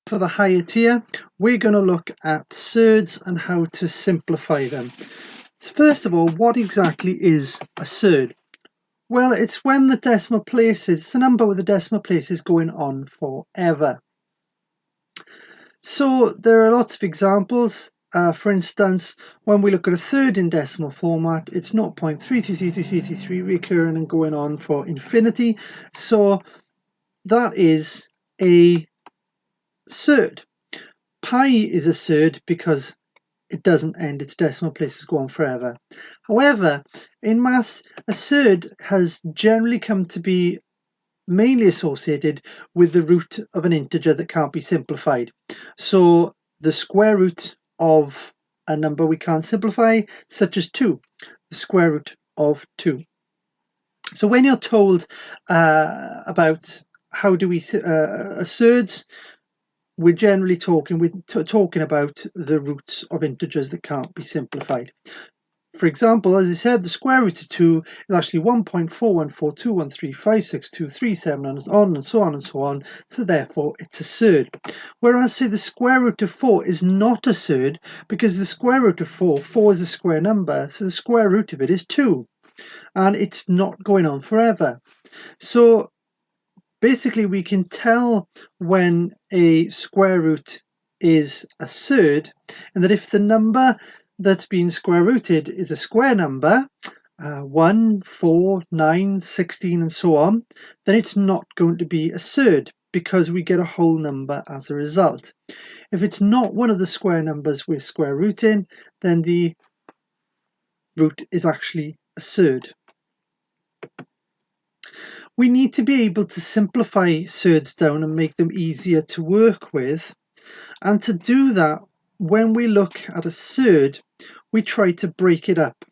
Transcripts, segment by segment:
For the higher tier, we're going to look at surds and how to simplify them. So first of all, what exactly is a surd? Well, it's when the decimal places, it's a number with the decimal places going on forever. So there are lots of examples. For instance, when we look at a third in decimal format, it's 0.333333 recurring and going on for infinity. So that is a surd. Pi is a surd because it doesn't end, its decimal places go on forever. However, in maths, a surd has generally come to be mainly associated with the root of an integer that can't be simplified. So the square root of a number we can't simplify, such as 2, the square root of 2. So when you're told about how do we surds, we're generally talking about the roots of integers that can't be simplified. For example, as I said, the square root of 2 is actually 1.4142135623, and on and so on and so on, so therefore it's a surd. Whereas, say, the square root of 4 is not a surd because the square root of 4 is a square number, so the square root of it is 2, and it's not going on forever. So basically, we can tell when a square root is a surd, and that if the number that's been square rooted is a square number, 1, 4, 9, 16, and so on, then it's not going to be a surd because we get a whole number as a result. If it's not one of the square numbers we're square rooting, then the root is actually a surd. We need to be able to simplify surds down and make them easier to work with. And to do that, when we look at a surd, we try to break it up.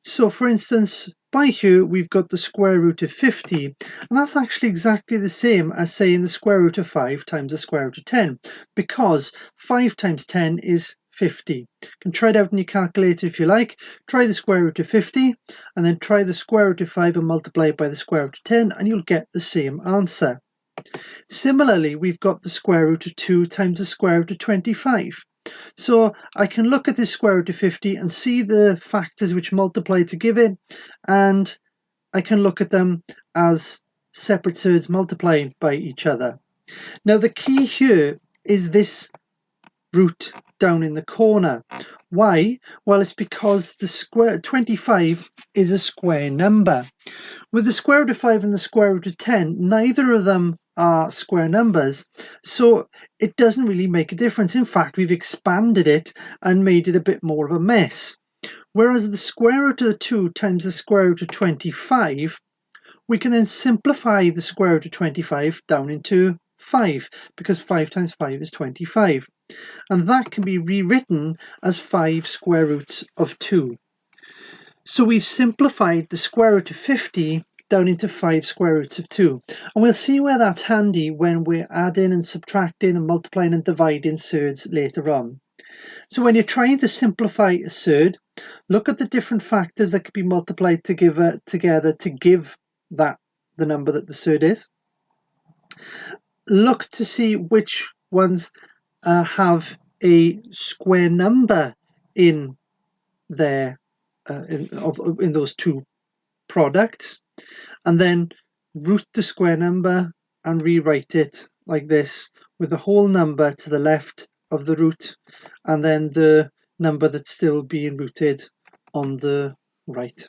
So for instance, by here, we've got the square root of 50, and that's actually exactly the same as saying the square root of 5 times the square root of 10, because 5 times 10 is 50. You can try it out in your calculator if you like. Try the square root of 50 and then try the square root of 5 and multiply it by the square root of 10 and you'll get the same answer. Similarly, we've got the square root of 2 times the square root of 25. So I can look at this square root of 50 and see the factors which multiply to give it, and I can look at them as separate surds multiplying by each other. Now the key here is this root down in the corner. Why? Well, it's because the square 25 is a square number. With the square root of 5 and the square root of 10, neither of them are square numbers, so it doesn't really make a difference. In fact, we've expanded it and made it a bit more of a mess. Whereas the square root of 2 times the square root of 25, we can then simplify the square root of 25 down into 5, because 5 times 5 is 25. And that can be rewritten as 5 square roots of 2. So we've simplified the square root of 50 down into 5 square roots of 2. And we'll see where that's handy when we're adding and subtracting and multiplying and dividing surds later on. So when you're trying to simplify a surd, look at the different factors that can be multiplied together to give that the number that the surd is. Look to see which ones have a square number in their in those two products, and then root the square number and rewrite it like this, with the whole number to the left of the root and then the number that's still being rooted on the right.